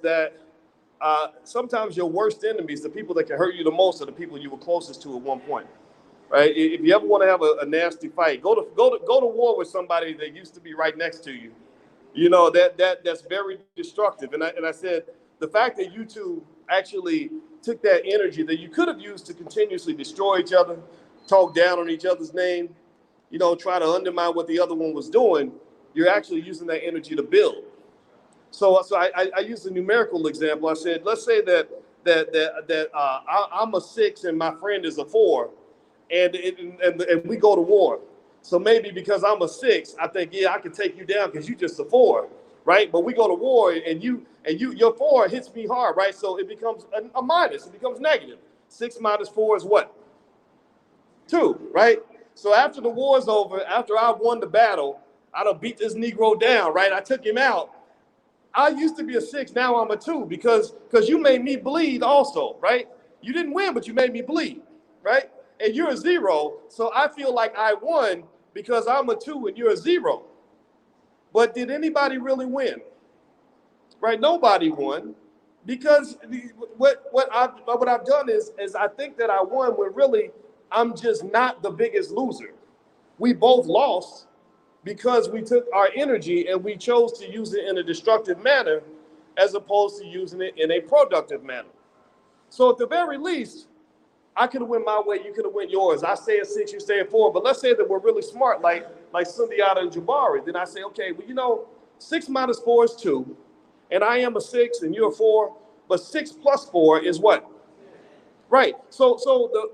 that sometimes your worst enemies, the people that can hurt you the most, are the people you were closest to at one point. Right? If you ever want to have a nasty fight, go to war with somebody that used to be right next to you. You know that's very destructive. And I said the fact that you two actually took that energy that you could have used to continuously destroy each other, talk down on each other's name, try to undermine what the other one was doing. You're actually using that energy to build. So I used a numerical example. I said, let's say that I'm a 6 and my friend is a 4, and we go to war. So maybe because I'm a 6, I think, yeah, I can take you down because you just a 4, right? But we go to war and your 4 hits me hard, right? So it becomes a minus. It becomes negative. 6 minus 4 is what? 2, right? So after the war is over, after I won the battle, I done beat this Negro down, right? I took him out. I used to be a 6, now I'm a 2 because you made me bleed also, right? You didn't win, but you made me bleed, right? And you're a 0, so I feel like I won because I'm a 2 and you're a 0. But did anybody really win? Right? Nobody won because what I've done is I think that I won when really I'm just not the biggest loser. We both lost because we took our energy and we chose to use it in a destructive manner as opposed to using it in a productive manner. So at the very least, I could have went my way, you could have went yours. I say a 6, you say a 4, but let's say that we're really smart, like Sundiata and Jabari. Then I say, okay, well, 6 minus 4 is 2, and I am a 6 and you're a 4, but 6 plus 4 is what? Right. So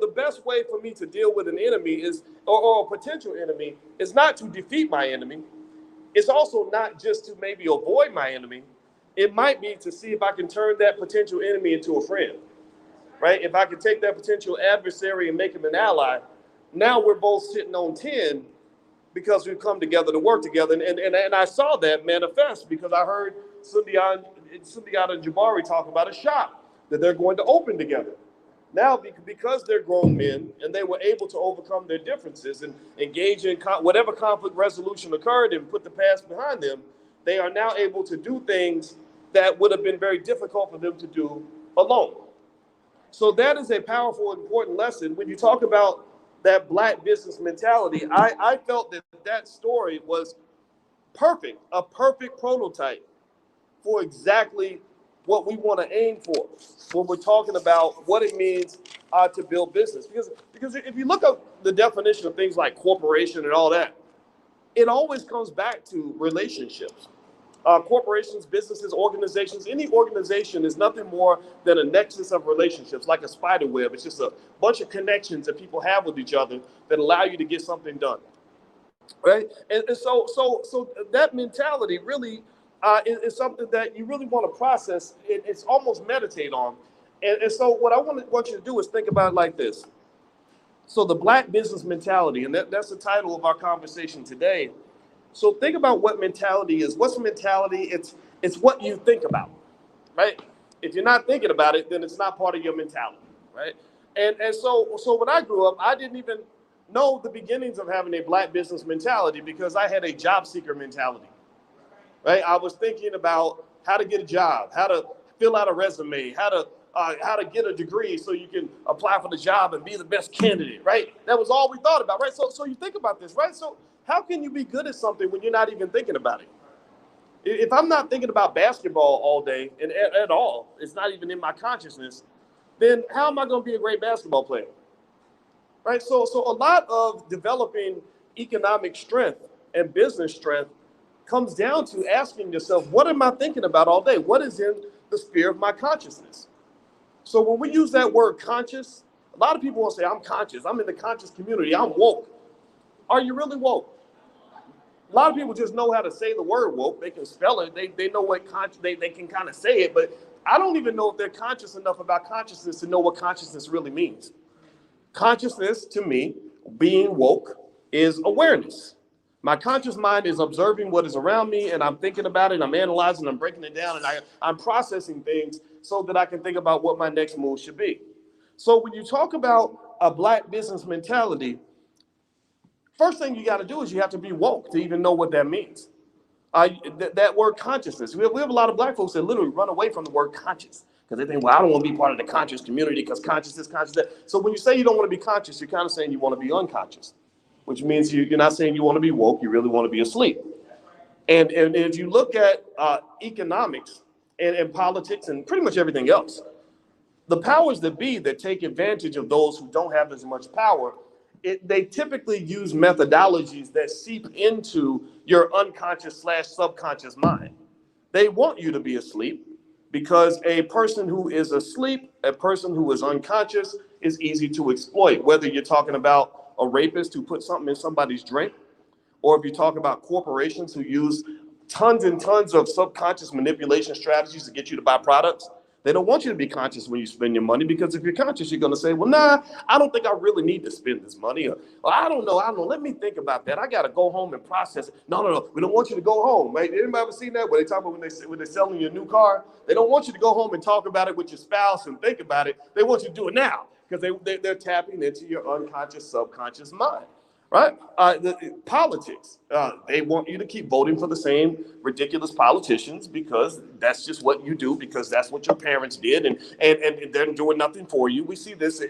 the best way for me to deal with an enemy is, or a potential enemy, is not to defeat my enemy. It's also not just to maybe avoid my enemy. It might be to see if I can turn that potential enemy into a friend. Right? If I can take that potential adversary and make him an ally, now we're both sitting on 10 because we've come together to work together. And I saw that manifest because I heard Sundiata and Jabari talk about a shop that they're going to open together. Now, because they're grown men and they were able to overcome their differences and engage in whatever conflict resolution occurred and put the past behind them, they are now able to do things that would have been very difficult for them to do alone. So that is a powerful, important lesson. When you talk about that Black business mentality, I felt that story was perfect, a perfect prototype for exactly what we want to aim for when we're talking about what it means to build business. Because if you look up the definition of things like corporation and all that, it always comes back to relationships. Corporations, businesses, organizations, any organization is nothing more than a nexus of relationships, like a spider web. It's just a bunch of connections that people have with each other that allow you to get something done, right? And so that mentality really is something that you really want to process. It's almost meditate on. And so what I want you to do is think about it like this. So the Black business mentality, and that's the title of our conversation today. So think about what mentality is. What's mentality? It's what you think about, right? If you're not thinking about it, then it's not part of your mentality, right? And so when I grew up, I didn't even know the beginnings of having a Black business mentality because I had a job seeker mentality, right? I was thinking about how to get a job, how to fill out a resume, how to get a degree so you can apply for the job and be the best candidate, right? That was all we thought about, right? So you think about this, right? So how can you be good at something when you're not even thinking about it? If I'm not thinking about basketball all day and at all, it's not even in my consciousness, then how am I going to be a great basketball player? Right? So a lot of developing economic strength and business strength comes down to asking yourself, what am I thinking about all day? What is in the sphere of my consciousness? So when we use that word conscious, a lot of people will say, I'm conscious. I'm in the conscious community. I'm woke. Are you really woke? A lot of people just know how to say the word woke. They can spell it. They know what they can kind of say it, but I don't even know if they're conscious enough about consciousness to know what consciousness really means. Consciousness, to me, being woke, is awareness. My conscious mind is observing what is around me, and I'm thinking about it, I'm analyzing, I'm breaking it down, and I'm processing things so that I can think about what my next move should be. So when you talk about a Black business mentality, first thing you got to do is you have to be woke to even know what that means. That word consciousness. We have a lot of black folks that literally run away from the word conscious because they think, well, I don't want to be part of the conscious community because conscious, that. So when you say you don't want to be conscious, you're kind of saying you want to be unconscious, which means you're not saying you want to be woke. You really want to be asleep. And if you look at economics and politics and pretty much everything else, the powers that be that take advantage of those who don't have as much power, they typically use methodologies that seep into your unconscious / subconscious mind. They want you to be asleep because a person who is asleep, a person who is unconscious, is easy to exploit. Whether you're talking about a rapist who put something in somebody's drink, or if you talk about corporations who use tons and tons of subconscious manipulation strategies to get you to buy products. They don't want you to be conscious when you spend your money, because if you're conscious, you're going to say, well, nah, I don't think I really need to spend this money. Or I don't know. Let me think about that. I got to go home and process it. No. We don't want you to go home, right? Anybody ever seen that? Where they talk about when they're selling you a new car? They don't want you to go home and talk about it with your spouse and think about it. They want you to do it now because they're tapping into your unconscious, subconscious mind. Right? Politics. They want you to keep voting for the same ridiculous politicians because that's just what you do, because that's what your parents did, and they're doing nothing for you. We see this.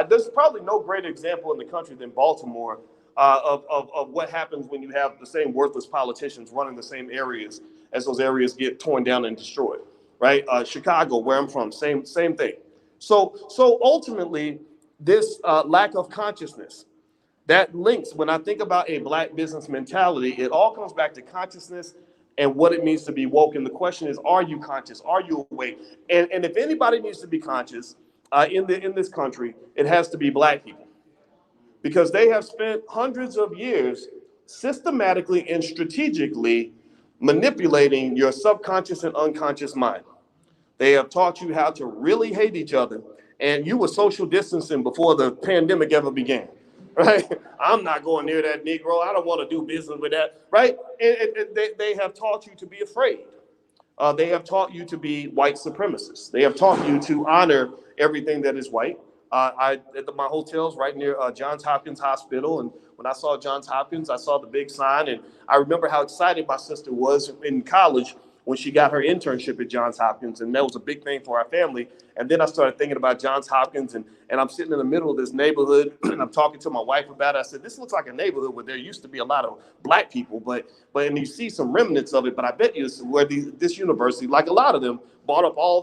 There's probably no greater example in the country than Baltimore of what happens when you have the same worthless politicians running the same areas as those areas get torn down and destroyed. Right? Chicago, where I'm from, same thing. So ultimately, this lack of consciousness, that links, when I think about a black business mentality, it all comes back to consciousness and what it means to be woke. And the question is, are you conscious? Are you awake? And if anybody needs to be conscious in this country, it has to be black people, because they have spent hundreds of years systematically and strategically manipulating your subconscious and unconscious mind. They have taught you how to really hate each other, and you were social distancing before the pandemic ever began. Right? I'm not going near that Negro. I don't want to do business with that. Right? And they have taught you to be afraid. They have taught you to be white supremacists. They have taught you to honor everything that is white. My hotel's right near Johns Hopkins Hospital, and when I saw Johns Hopkins, I saw the big sign, and I remember how excited my sister was in college when she got her internship at Johns Hopkins, and that was a big thing for our family. And then I started thinking about Johns Hopkins, and I'm sitting in the middle of this neighborhood, and I'm talking to my wife about it. I said, this looks like a neighborhood where there used to be a lot of black people, and you see some remnants of it, but I bet you it's where this university, like a lot of them, bought up all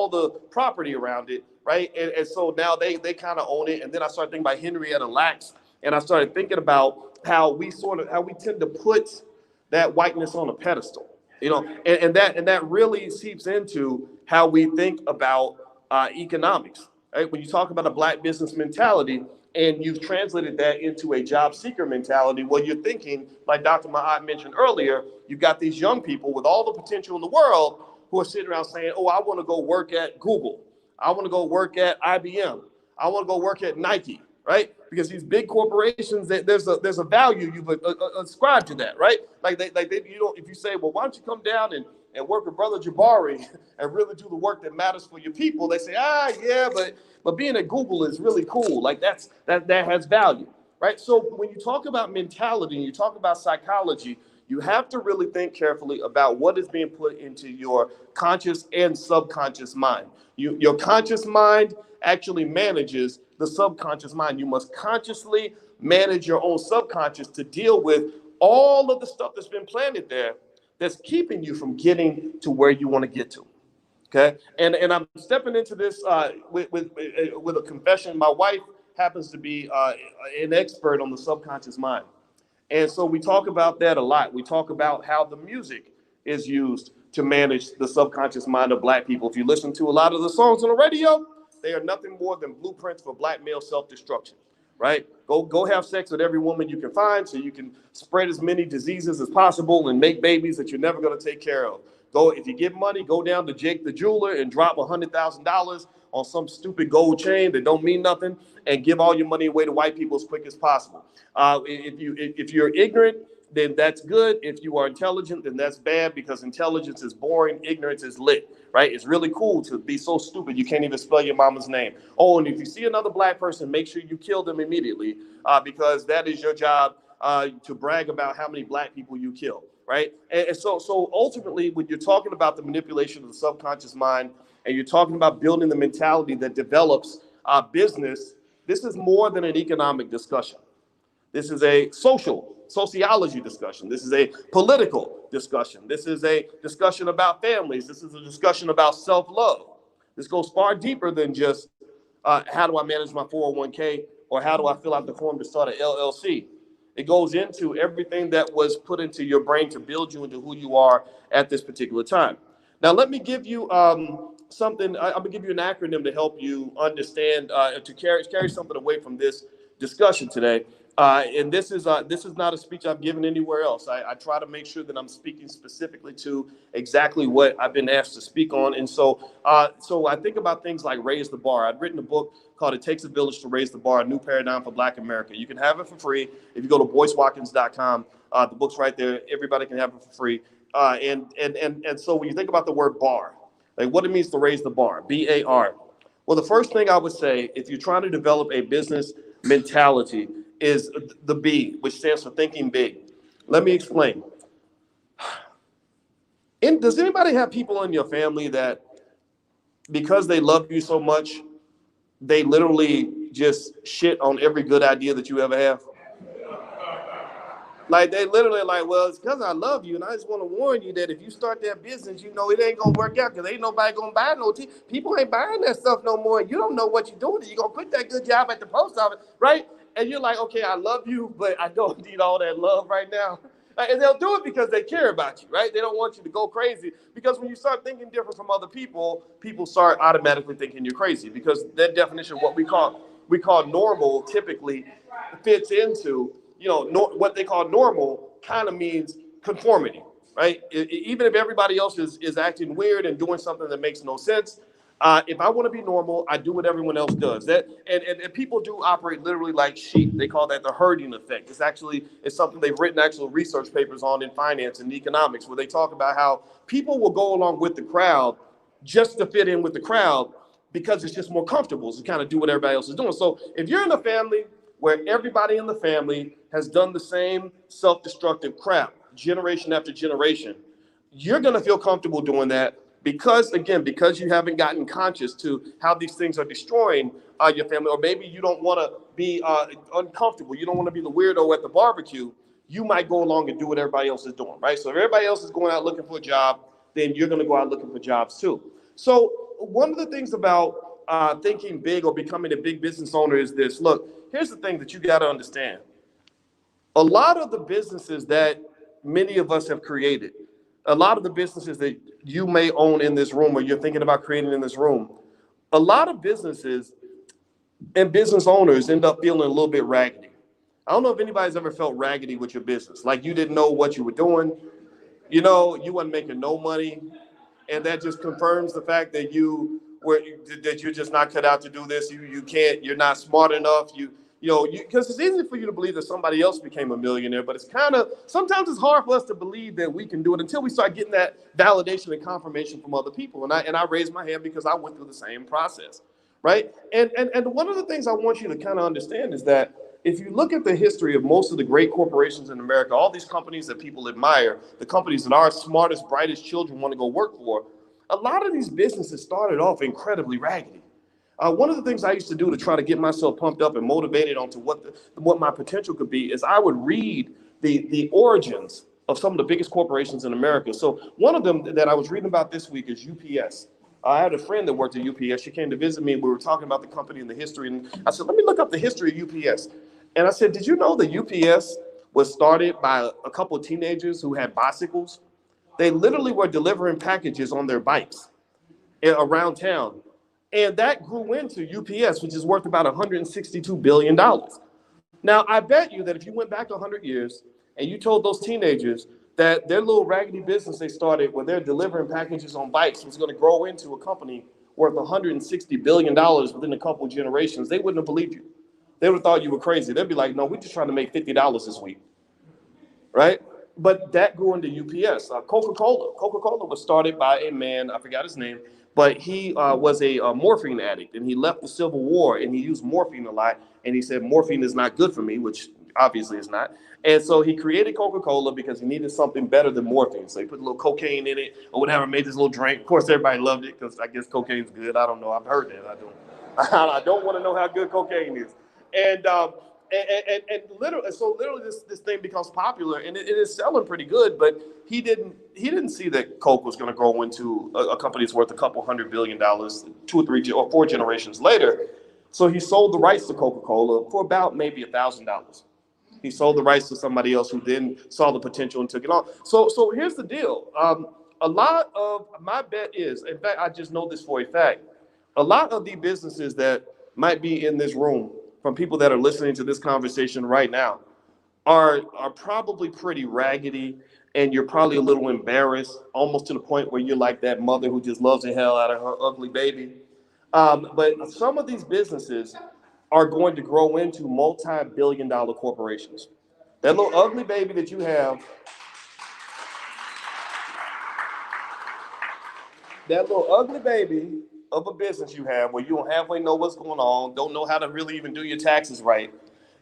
the property around it, right? And so now they kind of own it. And then I started thinking about Henrietta Lacks, and I started thinking about how we tend to put that whiteness on a pedestal. And that really seeps into how we think about economics. Right? When you talk about a black business mentality and you've translated that into a job seeker mentality, well, you're thinking, like Dr. Mahat mentioned earlier, you've got these young people with all the potential in the world who are sitting around saying, oh, I want to go work at Google. I want to go work at IBM. I want to go work at Nike. Right? Because these big corporations, there's a value you've ascribed to that, right? If you say, well, why don't you come down and work with Brother Jabari and really do the work that matters for your people? They say, yeah, but being at Google is really cool. Like that has value, right? So when you talk about mentality and you talk about psychology, you have to really think carefully about what is being put into your conscious and subconscious mind. Your conscious mind actually manages the subconscious mind. You must consciously manage your own subconscious to deal with all of the stuff that's been planted there that's keeping you from getting to where you want to get to. Okay, and I'm stepping into this with a confession. My wife happens to be an expert on the subconscious mind, and so we talk about that a lot. We talk about how the music is used to manage the subconscious mind of black people. If you listen to a lot of the songs on the radio, they are nothing more than blueprints for black male self-destruction, right? Go have sex with every woman you can find so you can spread as many diseases as possible and make babies that you're never going to take care of. If you get money, go down to Jake the jeweler and drop $100,000 on some stupid gold chain that don't mean nothing, and give all your money away to white people as quick as possible. If you're ignorant, then that's good. If you are intelligent, then that's bad, because intelligence is boring, ignorance is lit, right? It's really cool to be so stupid you can't even spell your mama's name. Oh, and if you see another black person, make sure you kill them immediately, because that is your job, to brag about how many black people you kill. right? And so ultimately, when you're talking about the manipulation of the subconscious mind, and you're talking about building the mentality that develops business, this is more than an economic discussion. This is a sociology discussion. This is a political discussion. This is a discussion about families. This is a discussion about self-love. This goes far deeper than just how do I manage my 401k or how do I fill out the form to start an LLC. It goes into everything that was put into your brain to build you into who you are at this particular time. Now, let me give you something. I'm going to give you an acronym to help you understand, to carry something away from this discussion today. And this is not a speech I've given anywhere else. I try to make sure that I'm speaking specifically to exactly what I've been asked to speak on. And so I think about things like raise the bar. I'd written a book called It Takes a Village to Raise the Bar, A New Paradigm for Black America. You can have it for free if you go to boycewatkins.com. The book's right there. Everybody can have it for free. And so when you think about the word bar, like what it means to raise the bar, B-A-R. Well, the first thing I would say, if you're trying to develop a business mentality, is the B, which stands for thinking big. Let me explain. Does anybody have people in your family that because they love you so much, they literally just shit on every good idea that you ever have? Like they literally like, well, it's because I love you, and I just want to warn you that if you start that business, you know it ain't gonna work out because ain't nobody gonna buy no tea. People ain't buying that stuff no more. You don't know what you're doing. You're gonna quit that good job at the post office, right? And you're like, okay, I love you, but I don't need all that love right now. And they'll do it because they care about you, right? They don't want you to go crazy because when you start thinking different from other people, people start automatically thinking you're crazy because that definition, what we call normal, typically fits into. What they call normal kind of means conformity, right? Even if everybody else is acting weird and doing something that makes no sense, if I want to be normal, I do what everyone else does. And people do operate literally like sheep. They call that the herding effect. It's something they've written actual research papers on in finance and economics, where they talk about how people will go along with the crowd just to fit in with the crowd because it's just more comfortable to kind of do what everybody else is doing. So if you're in a family where everybody in the family has done the same self-destructive crap generation after generation, you're going to feel comfortable doing that because you haven't gotten conscious to how these things are destroying your family, or maybe you don't want to be uncomfortable. You don't want to be the weirdo at the barbecue. You might go along and do what everybody else is doing, right? So if everybody else is going out looking for a job, then you're going to go out looking for jobs too. So one of the things about thinking big or becoming a big business owner is this. Look, here's the thing that you got to understand. A lot of the businesses that many of us have created, a lot of the businesses that you may own in this room or you're thinking about creating in this room, a lot of businesses and business owners end up feeling a little bit raggedy. I don't know if anybody's ever felt raggedy with your business. Like you didn't know what you were doing. You wasn't making no money. And that just confirms the fact that you're just not cut out to do this. You're not smart enough. Because it's easy for you to believe that somebody else became a millionaire, but sometimes it's hard for us to believe that we can do it until we start getting that validation and confirmation from other people. And I raised my hand because I went through the same process, right? And one of the things I want you to kind of understand is that if you look at the history of most of the great corporations in America, all these companies that people admire, the companies that our smartest, brightest children want to go work for, a lot of these businesses started off incredibly raggedy. One of the things I used to do to try to get myself pumped up and motivated onto what my potential could be is I would read the origins of some of the biggest corporations in America. So one of them that I was reading about this week is UPS. I had a friend that worked at UPS. She came to visit me, and we were talking about the company and the history. And I said, let me look up the history of UPS. And I said, did you know that UPS was started by a couple of teenagers who had bicycles? They literally were delivering packages on their bikes around town. And that grew into UPS, which is worth about $162 billion. Now, I bet you that if you went back 100 years and you told those teenagers that their little raggedy business they started where they're delivering packages on bikes was going to grow into a company worth $160 billion within a couple of generations, they wouldn't have believed you. They would have thought you were crazy. They'd be like, no, we're just trying to make $50 this week, right? But that grew into UPS. Coca-Cola was started by a man, I forgot his name, but he was a morphine addict, and he left the Civil War, and he used morphine a lot, and he said, morphine is not good for me, which Obviously, it's not. And so he created Coca-Cola because he needed something better than morphine. So he put a little cocaine in it or whatever, made this little drink. Of course, everybody loved it because I guess cocaine's good. I don't know. I've heard that. I don't. I don't want to know how good cocaine is. And literally, so literally, this thing becomes popular, and it is selling pretty good. But he didn't see that Coke was going to grow into a company that's worth a couple $100 billion 2 or 3 or 4 generations later. So he sold the rights to Coca-Cola for about maybe $1,000. He sold the rights to somebody else who then saw the potential and took it on. So here's the deal. A lot of my bet is, in fact, I just know this for a fact. A lot of the businesses that might be in this room, from people that are listening to this conversation right now, are probably pretty raggedy, and you're probably a little embarrassed, almost to the point where you're like that mother who just loves the hell out of her ugly baby. But some of these businesses are going to grow into multi-billion-dollar corporations. That little ugly baby that you have, that little ugly baby of a business you have where you don't halfway know what's going on, don't know how to really even do your taxes right,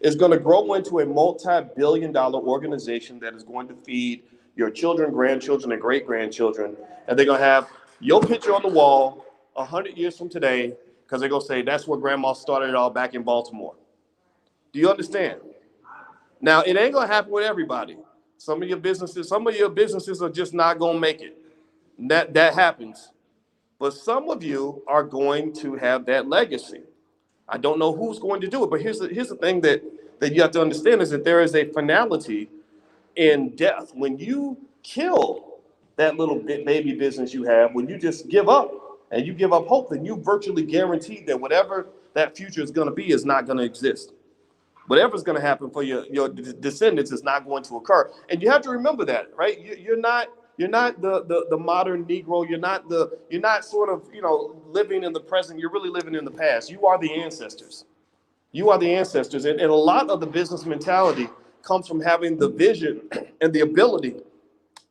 is going to grow into a multi-billion-dollar organization that is going to feed your children, grandchildren, and great-grandchildren. And they're going to have your picture on the wall 100 years from today because they're going to say, that's where grandma started it all back in Baltimore. Do you understand? Now, it ain't going to happen with everybody. Some of your businesses are just not going to make it. That happens. But some of you are going to have that legacy. I don't know who's going to do it, but here's the thing that you have to understand is that there is a finality in death. When you kill that little baby business you have, when you just give up and you give up hope, then you virtually guarantee that whatever that future is going to be is not going to exist. Whatever's going to happen for your descendants is not going to occur. And you have to remember that, right? You're not the modern Negro. You're not sort of, living in the present. You're really living in the past. You are the ancestors. You are the ancestors. And a lot of the business mentality comes from having the vision and the ability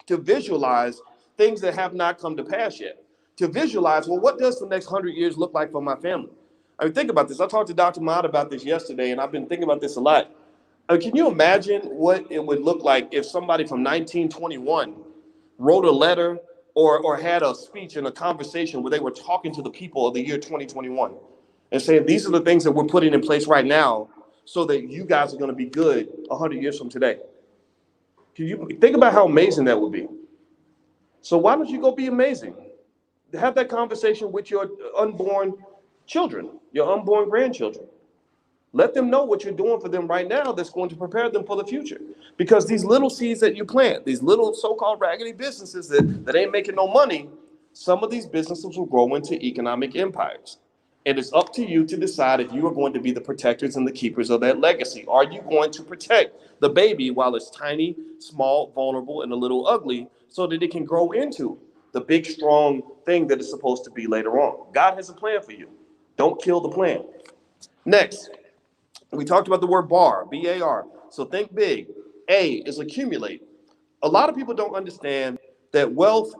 to visualize things that have not come to pass yet. To visualize, well, what does the next 100 years look like for my family? I mean, think about this. I talked to Dr. Mahad about this yesterday, and I've been thinking about this a lot. Can you imagine what it would look like if somebody from 1921 wrote a letter or had a speech and a conversation where they were talking to the people of the year 2021 and saying, these are the things that we're putting in place right now so that you guys are going to be good 100 years from today? Can you think about how amazing that would be? So why don't you go be amazing? Have that conversation with your unborn children, your unborn grandchildren. Let them know what you're doing for them right now that's going to prepare them for the future. Because these little seeds that you plant, these little so-called raggedy businesses that ain't making no money, some of these businesses will grow into economic empires. And it's up to you to decide if you are going to be the protectors and the keepers of that legacy. Are you going to protect the baby while it's tiny, small, vulnerable, and a little ugly so that it can grow into the big, strong thing that it's supposed to be later on? God has a plan for you. Don't kill the plan. Next, we talked about the word bar, B-A-R. So think big. A is accumulate. A lot of people don't understand that wealth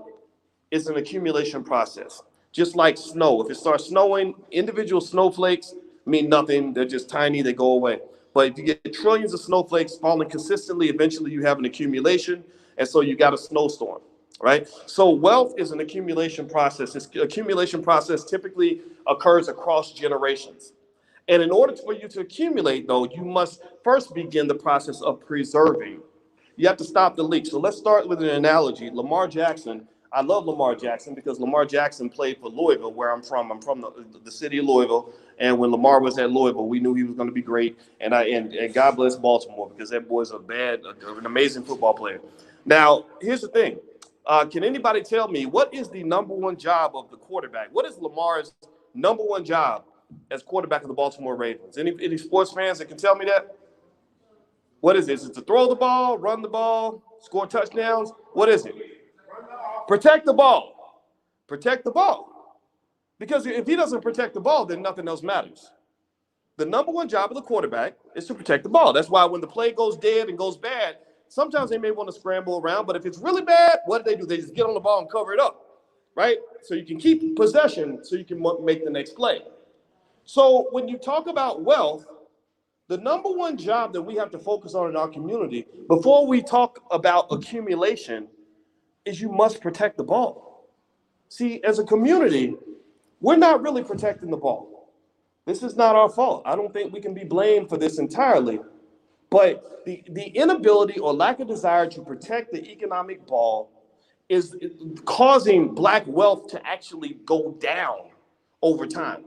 is an accumulation process. Just like snow. If it starts snowing, individual snowflakes mean nothing. They're just tiny. They go away. But if you get trillions of snowflakes falling consistently, eventually you have an accumulation. And so you got a snowstorm, right? So wealth is an accumulation process. This accumulation process typically occurs across generations. And in order for you to accumulate, though, you must first begin the process of preserving. You have to stop the leak. So let's start with an analogy. Lamar Jackson. I love Lamar Jackson because Lamar Jackson played for Louisville, where I'm from. I'm from the city of Louisville. And when Lamar was at Louisville, we knew he was going to be great. And God bless Baltimore, because that boy's an amazing football player. Now, here's the thing. Can anybody tell me what is the number one job of the quarterback? What is Lamar's number one job as quarterback of the Baltimore Ravens? Any sports fans that can tell me that? What is this? Is it to throw the ball, run the ball, score touchdowns? What is it? Protect the ball. Protect the ball. Because if he doesn't protect the ball, then nothing else matters. The number one job of the quarterback is to protect the ball. That's why when the play goes dead and goes bad, sometimes they may want to scramble around, but if it's really bad, what do? They just get on the ball and cover it up, right? So you can keep possession so you can make the next play. So when you talk about wealth, The number one job that we have to focus on in our community before we talk about accumulation is you must protect the ball. See, as a community, we're not really protecting the ball. This is not our fault. I don't think we can be blamed for this entirely. But the inability or lack of desire to protect the economic ball is causing black wealth to actually go down over time.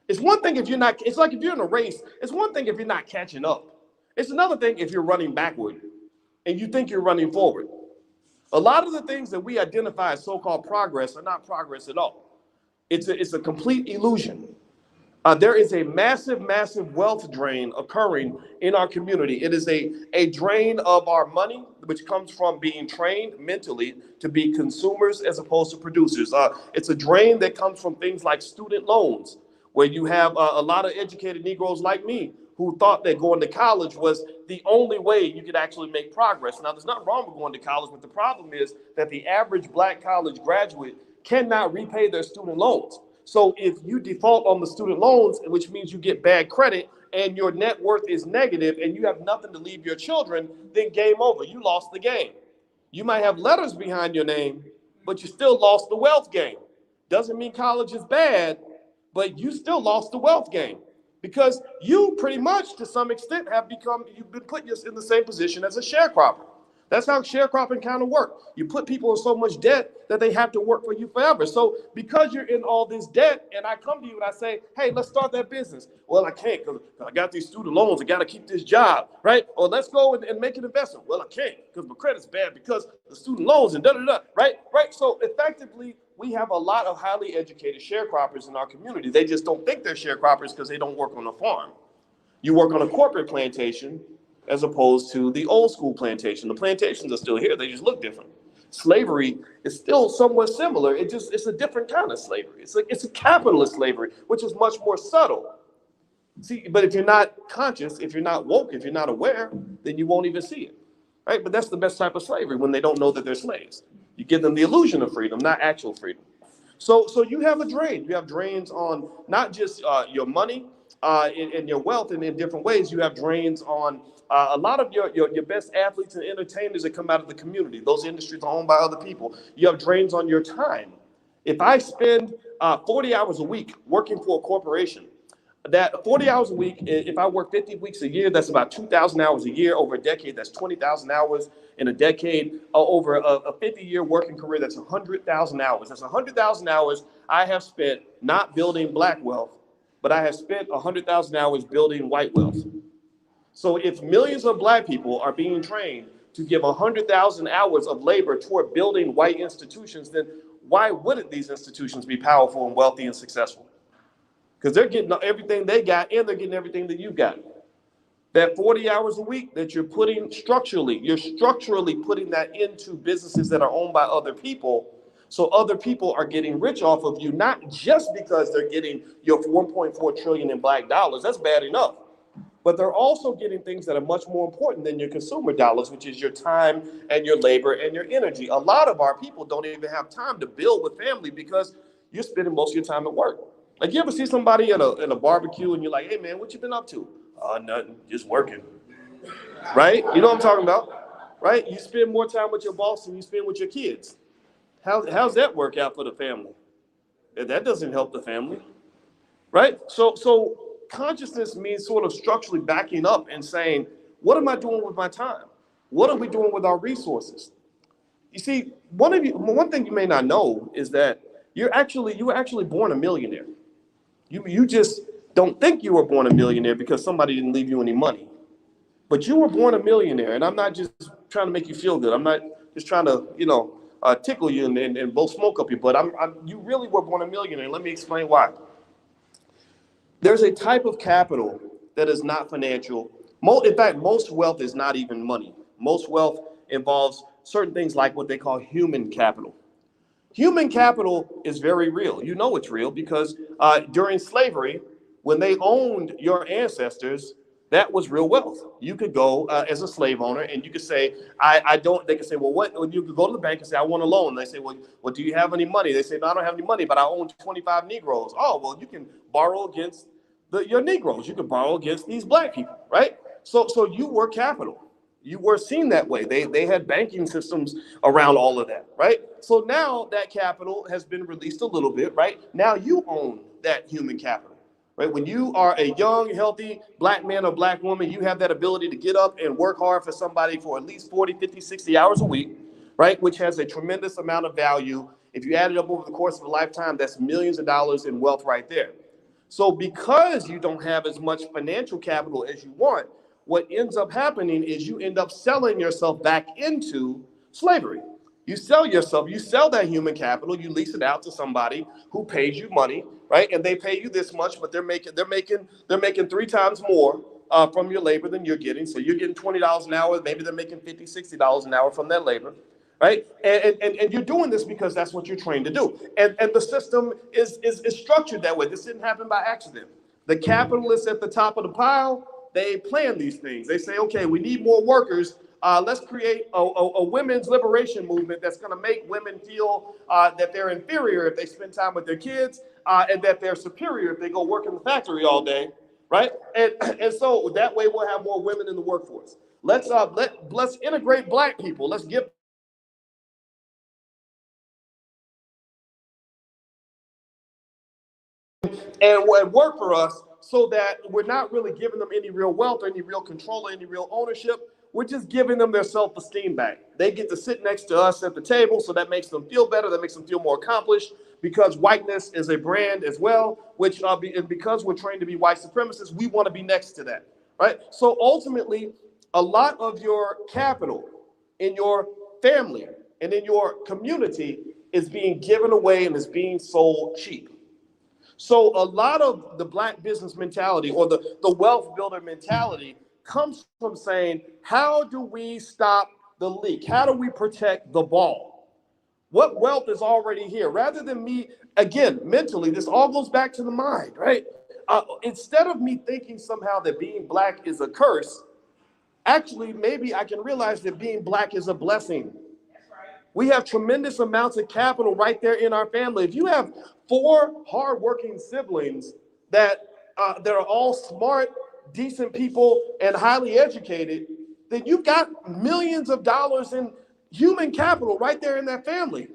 It's one thing if you're not, it's like if you're in a race, it's one thing if you're not catching up. It's another thing if you're running backward and you think you're running forward. A lot of the things that we identify as so-called progress are not progress at all. It's a complete illusion. There is a massive, massive wealth drain occurring in our community. It is a drain of our money, which comes from being trained mentally to be consumers as opposed to producers. It's a drain that comes from things like student loans, where you have a lot of educated Negroes like me who thought that going to college was the only way you could actually make progress. Now, there's nothing wrong with going to college, but the problem is that the average black college graduate cannot repay their student loans. So if you default on the student loans, which means you get bad credit and your net worth is negative and you have nothing to leave your children, then game over. You lost the game. You might have letters behind your name, but you still lost the wealth game. Doesn't mean college is bad, but you still lost the wealth game because you pretty much, to some extent, you've been put in the same position as a sharecropper. That's how sharecropping kind of works. You put people in so much debt that they have to work for you forever. So because you're in all this debt and I come to you and I say, hey, let's start that business. Well, I can't because I got these student loans. I got to keep this job, right? Or let's go and make an investment. Well, I can't because my credit's bad because the student loans and da-da-da, right? So effectively, we have a lot of highly educated sharecroppers in our community. They just don't think they're sharecroppers because they don't work on a farm. You work on a corporate plantation as opposed to the old school plantation. The plantations are still here. They just look different. Slavery is still somewhat similar. It's a different kind of slavery. It's a capitalist slavery, which is much more subtle. See, but if you're not conscious, if you're not woke, if you're not aware, then you won't even see it, right? But that's the best type of slavery, when they don't know that they're slaves. You give them the illusion of freedom, not actual freedom. So you have a drain. You have drains on not just your money and your wealth, and in different ways. You have drains on a lot of your best athletes and entertainers that come out of the community. Those industries are owned by other people. You have drains on your time. If I spend 40 hours a week working for a corporation, that 40 hours a week, if I work 50 weeks a year, that's about 2,000 hours a year. Over a decade, that's 20,000 hours in a decade. Over a 50-year working career, that's 100,000 hours. That's 100,000 hours I have spent not building black wealth, but I have spent 100,000 hours building white wealth. So if millions of black people are being trained to give 100,000 hours of labor toward building white institutions, then why wouldn't these institutions be powerful and wealthy and successful? Because they're getting everything they got and they're getting everything that you got. That 40 hours a week that you're structurally putting that into businesses that are owned by other people. So other people are getting rich off of you, not just because they're getting your 1.4 trillion in black dollars. That's bad enough. But they're also getting things that are much more important than your consumer dollars, which is your time and your labor and your energy. A lot of our people don't even have time to build with family because you're spending most of your time at work. Like, you ever see somebody at a barbecue and you're like, hey man, what you been up to? Nothing, just working. Right? You know what I'm talking about? Right? You spend more time with your boss than you spend with your kids. How's that work out for the family? That doesn't help the family. Right? So consciousness means sort of structurally backing up and saying, what am I doing with my time? What are we doing with our resources? You see, one thing you may not know is that you were actually born a millionaire. You just don't think you were born a millionaire because somebody didn't leave you any money. But you were born a millionaire, and I'm not just trying to make you feel good. I'm not just trying to, tickle you and blow smoke up your butt. You really were born a millionaire. Let me explain why. There's a type of capital that is not financial. In fact, most wealth is not even money. Most wealth involves certain things like what they call human capital. Human capital is very real. You know it's real because during slavery, when they owned your ancestors, that was real wealth. You could go as a slave owner and you could say, I don't, they could say, well, what? You could go to the bank and say, I want a loan. They say, well, do you have any money? They say, no, I don't have any money, but I own 25 Negroes. Oh, well, you can borrow against your Negroes. You could borrow against these black people, right? So you were capital. You were seen that way. They had banking systems around all of that, right? So now that capital has been released a little bit, right? Now you own that human capital, right? When you are a young, healthy black man or black woman, you have that ability to get up and work hard for somebody for at least 40, 50, 60 hours a week, right? Which has a tremendous amount of value. If you add it up over the course of a lifetime, that's millions of dollars in wealth right there. So because you don't have as much financial capital as you want, what ends up happening is you end up selling yourself back into slavery. You sell yourself, you sell that human capital, you lease it out to somebody who pays you money, right? And they pay you this much, but they're making 3 times more from your labor than you're getting. So you're getting $20 an hour, maybe they're making $50, $60 an hour from that labor, right? And you're doing this because that's what you're trained to do. And the system is structured that way. This didn't happen by accident. The capitalists at the top of the pile, they plan these things. They say, okay, we need more workers. Let's create a women's liberation movement that's going to make women feel that they're inferior if they spend time with their kids, and that they're superior if they go work in the factory all day, right? And so that way we'll have more women in the workforce. Let's integrate black people. Let's give and work for us so that we're not really giving them any real wealth or any real control or any real ownership. We're just giving them their self-esteem back. They get to sit next to us at the table, so that makes them feel better. That makes them feel more accomplished because whiteness is a brand as well, which and because we're trained to be white supremacists, we want to be next to that, right? So ultimately, a lot of your capital in your family and in your community is being given away and is being sold cheap. So a lot of the black business mentality or the wealth builder mentality comes from saying, how do we stop the leak? How do we protect the ball? What wealth is already here? Rather than me, again, mentally, this all goes back to the mind, right? Instead of me thinking somehow that being black is a curse, actually, maybe I can realize that being black is a blessing. We have tremendous amounts of capital right there in our family. If you have 4 hardworking siblings that are all smart, decent people and highly educated, then you've got millions of dollars in human capital right there in that family.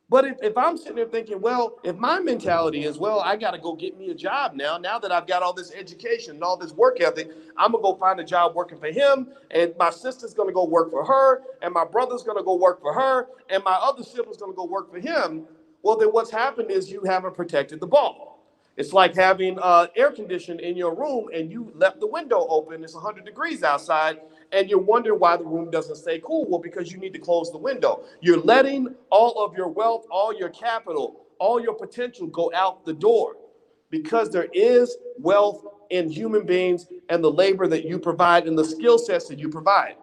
But if I'm sitting there thinking, well, if my mentality is, well, I got to go get me a job now that I've got all this education and all this work ethic, I'm going to go find a job working for him, and my sister's going to go work for her, and my brother's going to go work for her, and my other sibling's going to go work for him, well, then what's happened is you haven't protected the ball. It's like having air conditioning in your room and you left the window open. It's 100 degrees outside and you're wondering why the room doesn't stay cool. Well, because you need to close the window. You're letting all of your wealth, all your capital, all your potential go out the door because there is wealth in human beings and the labor that you provide and the skill sets that you provide.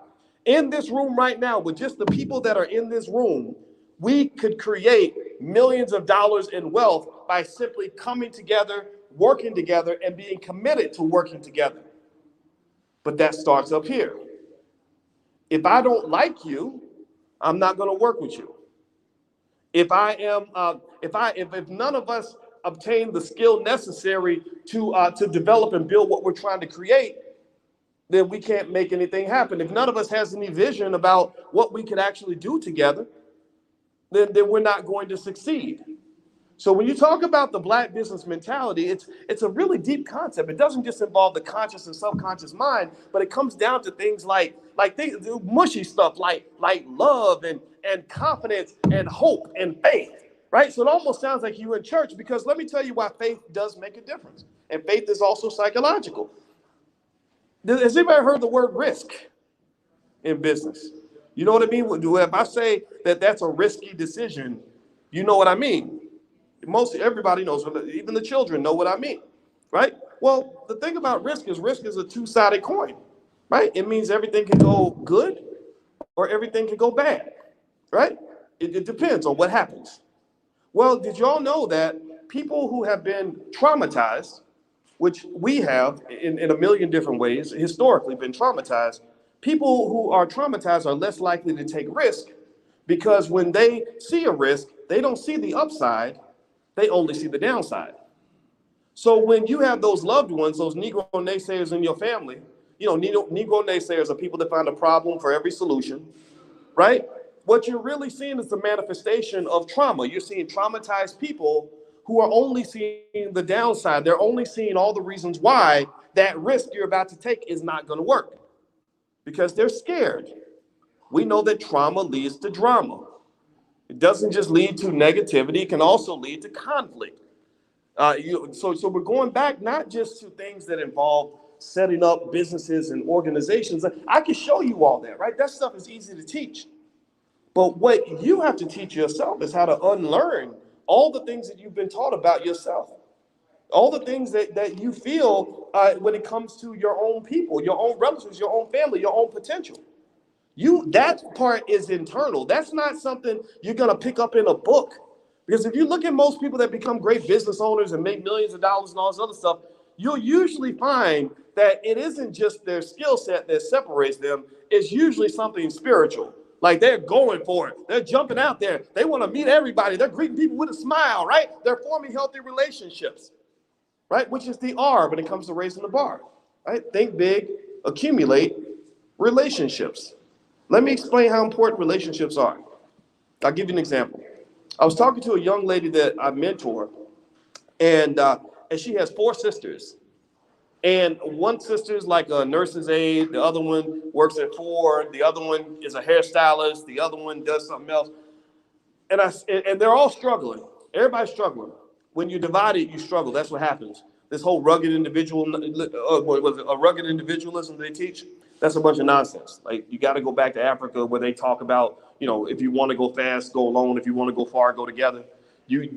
In this room right now, with just the people that are in this room, we could create millions of dollars in wealth by simply coming together, working together, and being committed to working together. But that starts up here. If I don't like you, I'm not going to work with you. If none of us obtain the skill necessary to develop and build what we're trying to create, then we can't make anything happen. If none of us has any vision about what we could actually do together, then we're not going to succeed. So when you talk about the black business mentality, it's a really deep concept. It doesn't just involve the conscious and subconscious mind, but it comes down to things like things, mushy stuff like love and confidence and hope and faith, right? So it almost sounds like you're in church, because let me tell you why faith does make a difference. And faith is also psychological. Has anybody heard the word risk in business? You know what I mean? If I say that that's a risky decision, you know what I mean. Everybody knows, even the children know what I mean, right? Well, the thing about risk is a two-sided coin, right? It means everything can go good or everything can go bad, right? It depends on what happens. Well, did y'all know that people who have been traumatized, which we have in a million different ways, historically been traumatized, people who are traumatized are less likely to take risk, because when they see a risk, they don't see the upside, they only see the downside. So when you have those loved ones, those Negro naysayers in your family, Negro naysayers are people that find a problem for every solution, right? What you're really seeing is the manifestation of trauma. You're seeing traumatized people who are only seeing the downside. They're only seeing all the reasons why that risk you're about to take is not going to work because they're scared. We know that trauma leads to drama. It doesn't just lead to negativity, it can also lead to conflict. So we're going back not just to things that involve setting up businesses and organizations. I can show you all that, right? That stuff is easy to teach. But what you have to teach yourself is how to unlearn all the things that you've been taught about yourself, all the things that you feel when it comes to your own people, your own relatives, your own family, your own potential. That part is internal. That's not something you're going to pick up in a book. Because if you look at most people that become great business owners and make millions of dollars and all this other stuff, you'll usually find that it isn't just their skill set that separates them. It's usually something spiritual. Like they're going for it. They're jumping out there. They want to meet everybody. They're greeting people with a smile, right? They're forming healthy relationships, right? Which is the R when it comes to raising the bar, right? Think big, accumulate relationships. Let me explain how important relationships are. I'll give you an example. I was talking to a young lady that I mentor, and she has 4 sisters. And one sister's like a nurse's aide, the other one works at Ford, the other one is a hairstylist, the other one does something else. And they're all struggling. Everybody's struggling. When you divide it, you struggle. That's what happens. This whole rugged rugged individualism they teach, that's a bunch of nonsense. Like you got to go back to Africa where they talk about, if you want to go fast, go alone. If you want to go far, go together. You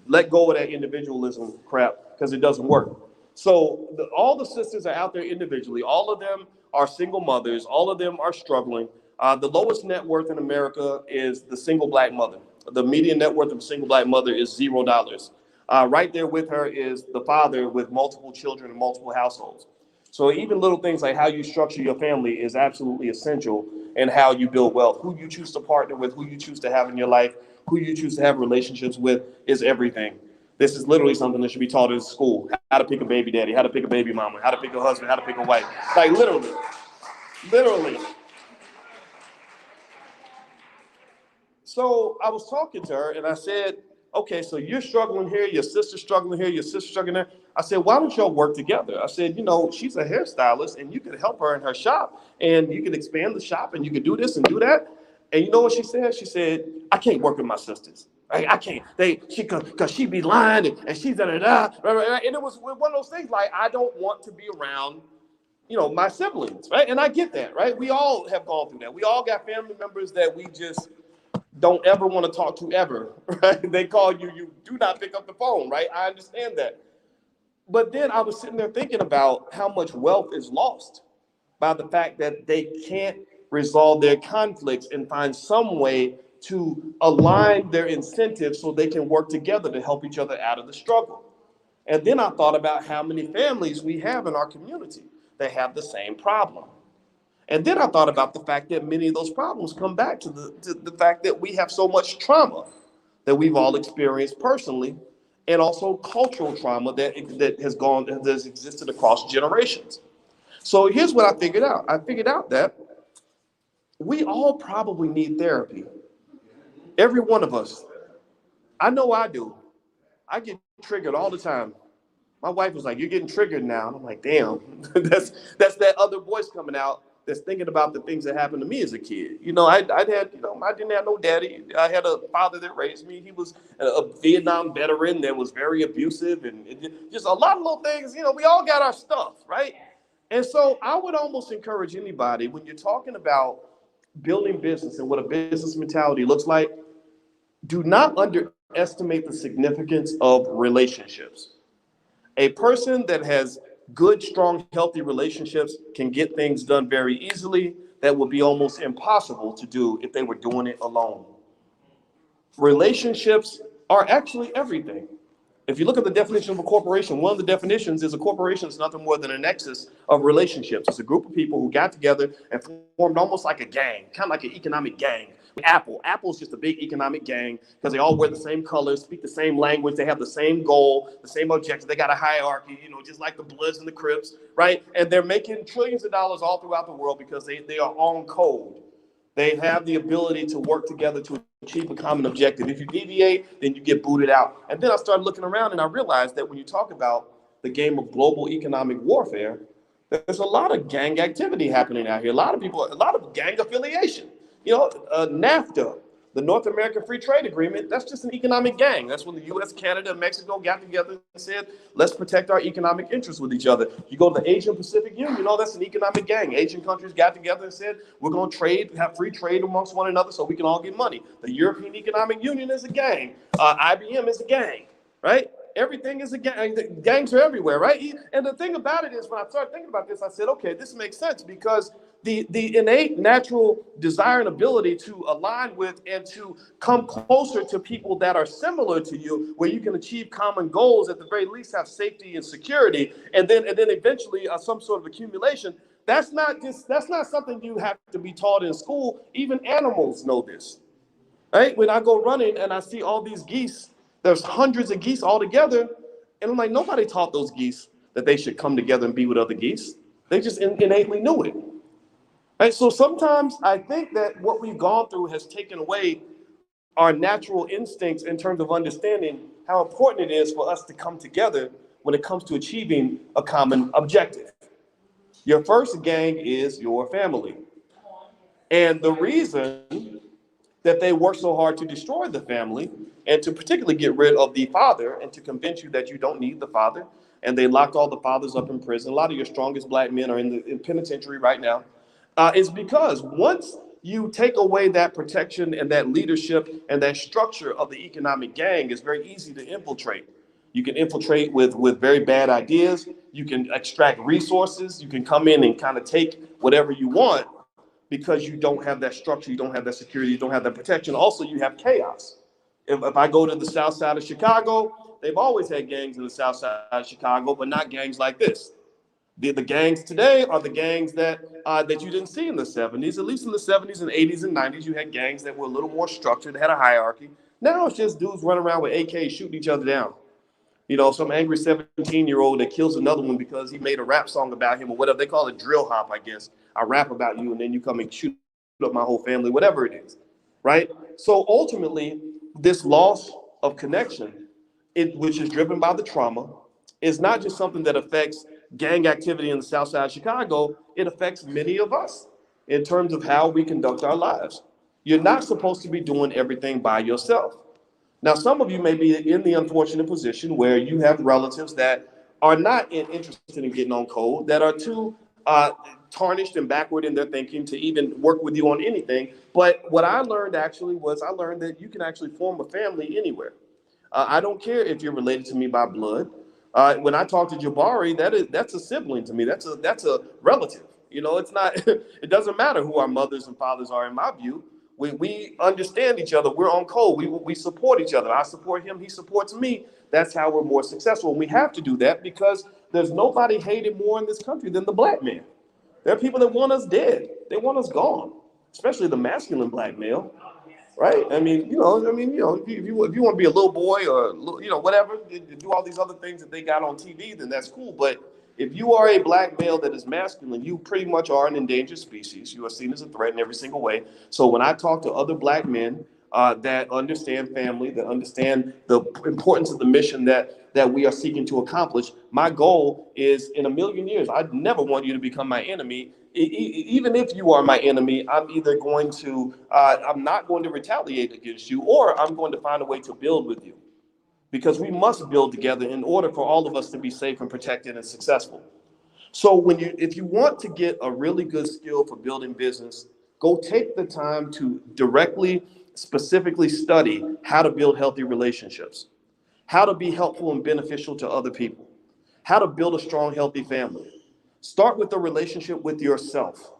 let go of that individualism crap because it doesn't work. So all the sisters are out there individually. All of them are single mothers. All of them are struggling. The lowest net worth in America is the single black mother. The median net worth of a single black mother is $0. Right there with her is the father with multiple children and multiple households. So even little things like how you structure your family is absolutely essential in how you build wealth. Who you choose to partner with, who you choose to have in your life, who you choose to have relationships with is everything. This is literally something that should be taught in school. How to pick a baby daddy, how to pick a baby mama, how to pick a husband, how to pick a wife. Like literally. So I was talking to her and I said, okay, so you're struggling here, your sister's struggling here, your sister's struggling there. I said, why don't y'all work together? I said, she's a hairstylist and you could help her in her shop and you could expand the shop and you could do this and do that. And you know what she said? She said, I can't work with my sisters. I can't. Because she be lying and she's da-da-da. And it was one of those things like, I don't want to be around, my siblings, right? And I get that, right? We all have gone through that. We all got family members that we just don't ever want to talk to ever, right? They call you, you do not pick up the phone, right? I understand that. But then I was sitting there thinking about how much wealth is lost by the fact that they can't resolve their conflicts and find some way to align their incentives so they can work together to help each other out of the struggle. And then I thought about how many families we have in our community that have the same problem. And then I thought about the fact that many of those problems come back to the fact that we have so much trauma that we've all experienced personally, and also cultural trauma that has existed across generations. So here's what I figured out. I figured out that we all probably need therapy. Every one of us. I know I do. I get triggered all the time. My wife was like, you're getting triggered now. And I'm like, damn, that's that other voice coming out that's thinking about the things that happened to me as a kid. I didn't have no daddy. I had a father that raised me. He was a Vietnam veteran that was very abusive and just a lot of little things. We all got our stuff, right? And so I would almost encourage anybody when you're talking about building business and what a business mentality looks like, do not underestimate the significance of relationships. A person that has good, strong, healthy relationships can get things done very easily that would be almost impossible to do if they were doing it alone. Relationships are actually everything. If you look at the definition of a corporation, one of the definitions is a corporation is nothing more than a nexus of relationships. It's a group of people who got together and formed almost like a gang, kind of like an economic gang, Apple. Apple's just a big economic gang because they all wear the same colors, speak the same language, they have the same goal, the same objective. They got a hierarchy, just like the Bloods and the Crips, right? And they're making trillions of dollars all throughout the world because they are on code. They have the ability to work together to achieve a common objective. If you deviate, then you get booted out. And then I started looking around and I realized that when you talk about the game of global economic warfare, there's a lot of gang activity happening out here. A lot of gang affiliation. NAFTA, the North American Free Trade Agreement, that's just an economic gang. That's when the U.S., Canada, and Mexico got together and said, let's protect our economic interests with each other. You go to the Asian Pacific Union, that's an economic gang. Asian countries got together and said, we're going to trade, have free trade amongst one another so we can all get money. The European Economic Union is a gang. IBM is a gang, right? Everything is a gang. The gangs are everywhere, right? And the thing about it is, when I started thinking about this, I said, okay, this makes sense because the innate natural desire and ability to align with and to come closer to people that are similar to you, where you can achieve common goals, at the very least have safety and security, and then eventually some sort of accumulation. That's not something you have to be taught in school. Even animals know this, right? When I go running and I see all these geese, there's hundreds of geese all together, and I'm like, nobody taught those geese that they should come together and be with other geese. They just innately knew it. Right? So sometimes I think that what we've gone through has taken away our natural instincts in terms of understanding how important it is for us to come together when it comes to achieving a common objective. Your first gang is your family. And the reason that they work so hard to destroy the family and to particularly get rid of the father and to convince you that you don't need the father, and they locked all the fathers up in prison. A lot of your strongest black men are in penitentiary right now. Is because once you take away that protection and that leadership and that structure of the economic gang, it's very easy to infiltrate. You can infiltrate with very bad ideas. You can extract resources. You can come in and kind of take whatever you want because you don't have that structure, you don't have that security, you don't have that protection. Also, you have chaos. If I go to the south side of Chicago, they've always had gangs in the south side of Chicago, but not gangs like this. The gangs today are the gangs that you didn't see in the 70s. At least in the 70s and 80s and 90s, you had gangs that were a little more structured, had a hierarchy. Now it's just dudes running around with AKs shooting each other down. Some angry 17-year-old that kills another one because he made a rap song about him or whatever. They call it drill hop, I guess. I rap about you and then you come and shoot up my whole family, whatever it is, right? So ultimately, this loss of connection, which is driven by the trauma, is not just something that affects gang activity in the south side of Chicago. It affects many of us in terms of how we conduct our lives. You're not supposed to be doing everything by yourself. Now, some of you may be in the unfortunate position where you have relatives that are not interested in getting on code, that are too tarnished and backward in their thinking to even work with you on anything. But what I learned that you can actually form a family anywhere. I don't care if you're related to me by blood. When I talk to Jabari, that's a sibling to me. That's a relative. It's not. It doesn't matter who our mothers and fathers are. In my view, we understand each other. We're on code. We support each other. I support him. He supports me. That's how we're more successful. And we have to do that because there's nobody hated more in this country than the black man. There are people that want us dead. They want us gone, especially the masculine black male. Right? If you want to be a little boy or whatever, do all these other things that they got on TV, then that's cool. But if you are a black male that is masculine, you pretty much are an endangered species. You are seen as a threat in every single way. So when I talk to other black men that understand family, that understand the importance of the mission that we are seeking to accomplish, my goal is in a million years, I'd never want you to become my enemy. Even if you are my enemy, I'm not going to retaliate against you, or I'm going to find a way to build with you, because we must build together in order for all of us to be safe and protected and successful. So if you want to get a really good skill for building business, go take the time to specifically study how to build healthy relationships, how to be helpful and beneficial to other people, how to build a strong, healthy family. Start with the relationship with yourself.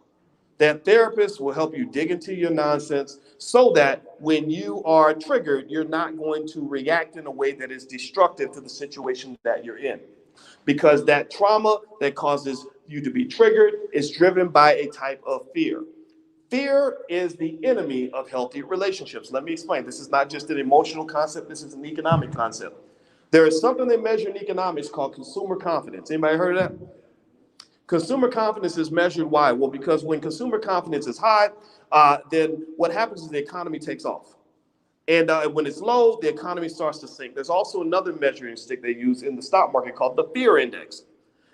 That therapist will help you dig into your nonsense so that when you are triggered, you're not going to react in a way that is destructive to the situation that you're in. Because that trauma that causes you to be triggered is driven by a type of fear. Fear is the enemy of healthy relationships. Let me explain. This is not just an emotional concept. This is an economic concept. There is something they measure in economics called consumer confidence. Anybody heard of that? Consumer confidence is measured why? Well, because when consumer confidence is high, then what happens is the economy takes off. And when it's low, the economy starts to sink. There's also another measuring stick they use in the stock market called the fear index.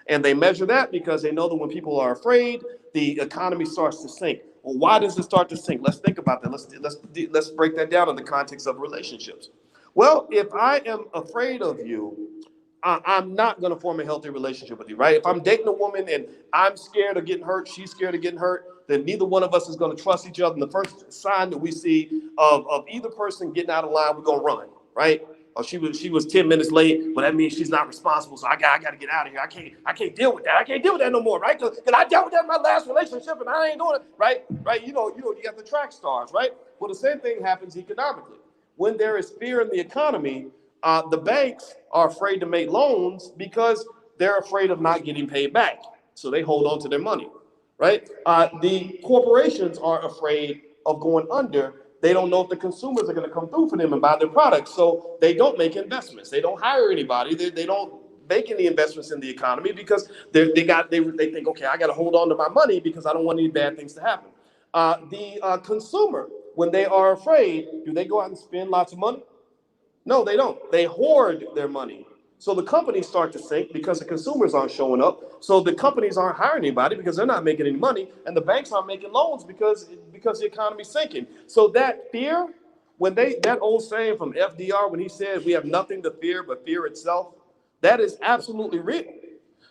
And they measure that because they know that when people are afraid, the economy starts to sink. Well, why does it start to sink? Let's think about that. Let's break that down in the context of relationships. Well, if I am afraid of you, I'm not going to form a healthy relationship with you, right? If I'm dating a woman and I'm scared of getting hurt, she's scared of getting hurt, then neither one of us is going to trust each other. And the first sign that we see of either person getting out of line, we're going to run, right? Or she was 10 minutes late, but that means she's not responsible. So I got to get out of here. I can't deal with that. I can't deal with that no more, right? Because I dealt with that in my last relationship and I ain't doing it, right? Right? You got the track stars, right? Well, the same thing happens economically. When there is fear in the economy, the banks are afraid to make loans because they're afraid of not getting paid back. So they hold on to their money, right? The corporations are afraid of going under. They don't know if the consumers are going to come through for them and buy their products. So they don't make investments. They don't hire anybody. They don't make any investments in the economy because they think, okay, I got to hold on to my money because I don't want any bad things to happen. The consumer, when they are afraid, do they go out and spend lots of money? No, they don't. They hoard their money. So the companies start to sink because the consumers aren't showing up. So the companies aren't hiring anybody because they're not making any money, and the banks aren't making loans because the economy's sinking. So that fear, that old saying from FDR when he said we have nothing to fear but fear itself, that is absolutely real.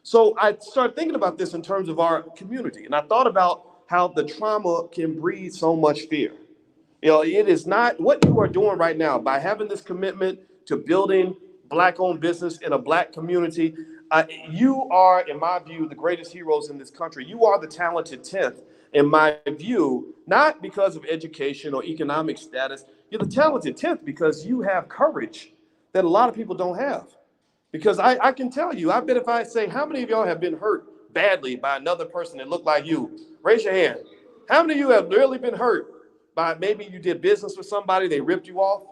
So I started thinking about this in terms of our community, and I thought about how the trauma can breed so much fear. It is not what you are doing right now by having this commitment to building Black-owned business in a Black community. You are, in my view, the greatest heroes in this country. You are the talented 10th, in my view, not because of education or economic status. You're the talented 10th because you have courage that a lot of people don't have. Because I can tell you, I bet if I say, how many of y'all have been hurt badly by another person that looked like you? Raise your hand. How many of you have really been hurt by maybe you did business with somebody, they ripped you off?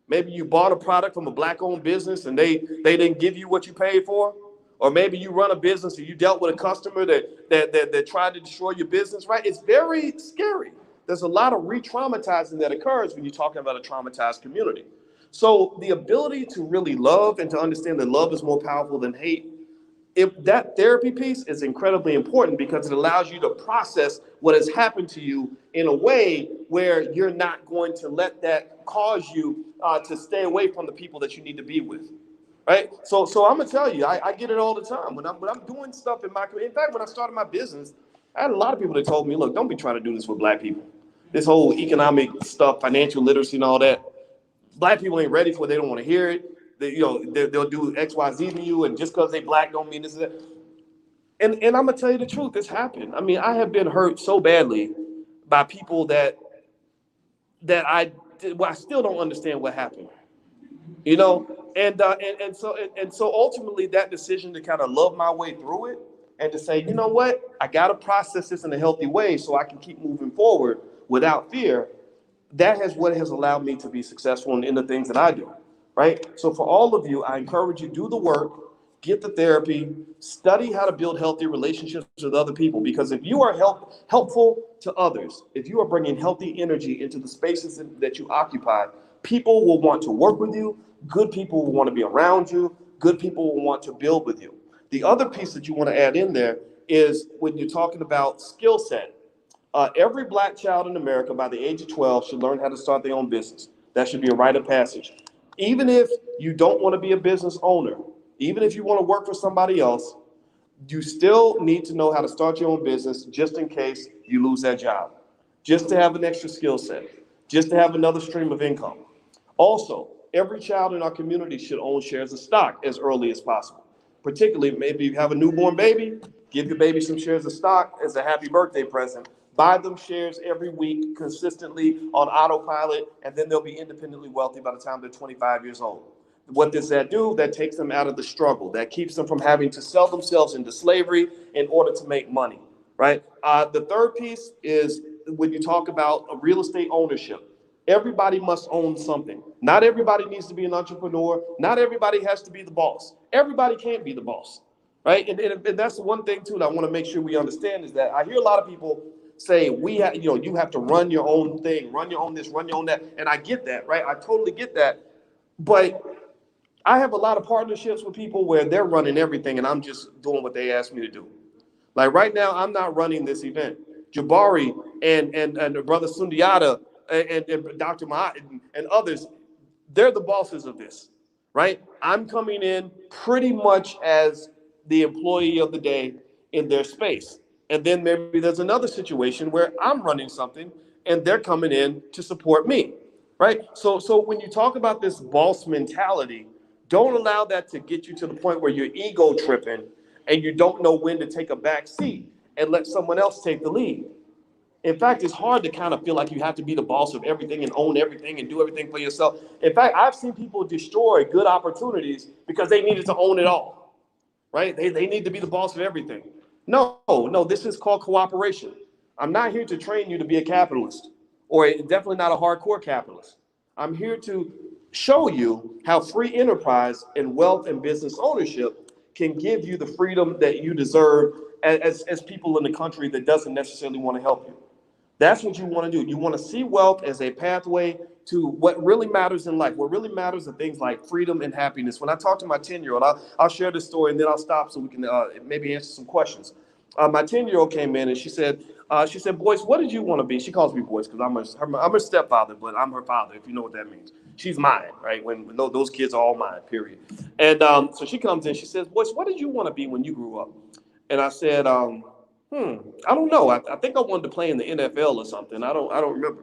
Maybe you bought a product from a Black-owned business and they didn't give you what you paid for. Or maybe you run a business and you dealt with a customer that tried to destroy your business, right? It's very scary. There's a lot of re-traumatizing that occurs when you're talking about a traumatized community. So the ability to really love and to understand that love is more powerful than hate, that therapy piece is incredibly important because it allows you to process what has happened to you in a way where you're not going to let that cause you to stay away from the people that you need to be with, right? So I'm gonna tell you, I get it all the time when I'm doing stuff in fact, when I started my business, I had a lot of people that told me, look, don't be trying to do this with Black people. This whole economic stuff, financial literacy and all that, Black people ain't ready for it. They don't want to hear it. They'll do X, Y, Z to you, and just because they Black don't mean this and that. And I'm gonna tell you the truth, this happened. I mean, I have been hurt so badly by people that I still don't understand what happened. And so ultimately that decision to kind of love my way through it and to say, you know what, I gotta process this in a healthy way so I can keep moving forward without fear. That has what has allowed me to be successful in the things that I do, right? So for all of you, I encourage you, do the work, get the therapy, study how to build healthy relationships with other people. Because if you are helpful to others, if you are bringing healthy energy into the spaces that you occupy, people will want to work with you. Good people will want to be around you. Good people will want to build with you. The other piece that you want to add in there is when you're talking about skill set. Every Black child in America by the age of 12 should learn how to start their own business. That should be a rite of passage. Even if you don't want to be a business owner, even if you want to work for somebody else, you still need to know how to start your own business just in case you lose that job, just to have an extra skill set, just to have another stream of income. Also, every child in our community should own shares of stock as early as possible. Particularly, maybe you have a newborn baby, give your baby some shares of stock as a happy birthday present. Buy them shares every week consistently on autopilot, and then they'll be independently wealthy by the time they're 25 years old. What does that do? That takes them out of the struggle. That keeps them from having to sell themselves into slavery in order to make money, right? The third piece is when you talk about a real estate ownership. Everybody must own something. Not everybody needs to be an entrepreneur. Not everybody has to be the boss. Everybody can't be the boss, right? And that's the one thing too that I want to make sure we understand is that I hear a lot of people say you have to run your own thing, run your own this, run your own that, and I get that, right? I totally get that, but I have a lot of partnerships with people where they're running everything, and I'm just doing what they asked me to do. Like right now, I'm not running this event. Jabari and brother Sundiata and Dr. Mahat and others, they're the bosses of this, right? I'm coming in pretty much as the employee of the day in their space. And then maybe there's another situation where I'm running something and they're coming in to support me, right? So when you talk about this boss mentality, don't allow that to get you to the point where you're ego tripping and you don't know when to take a back seat and let someone else take the lead. In fact, it's hard to kind of feel like you have to be the boss of everything and own everything and do everything for yourself. In fact, I've seen people destroy good opportunities because they needed to own it all, right? They need to be the boss of everything. No, this is called cooperation. I'm not here to train you to be a capitalist or definitely not a hardcore capitalist. I'm here to show you how free enterprise and wealth and business ownership can give you the freedom that you deserve as people in the country that doesn't necessarily want to help you. That's what you want to do. You want to see wealth as a pathway to what really matters in life. What really matters are things like freedom and happiness. When I talk to my 10-year-old, I'll share this story and then I'll stop so we can maybe answer some questions. My 10-year-old came in and she said, Boyce, what did you want to be? She calls me Boyce because I'm her stepfather, but I'm her father, if you know what that means. She's mine, right? When those kids are all mine, period. And so she comes in, she says, Boyce, what did you want to be when you grew up? And I said, I don't know. I think I wanted to play in the NFL or something. I don't remember.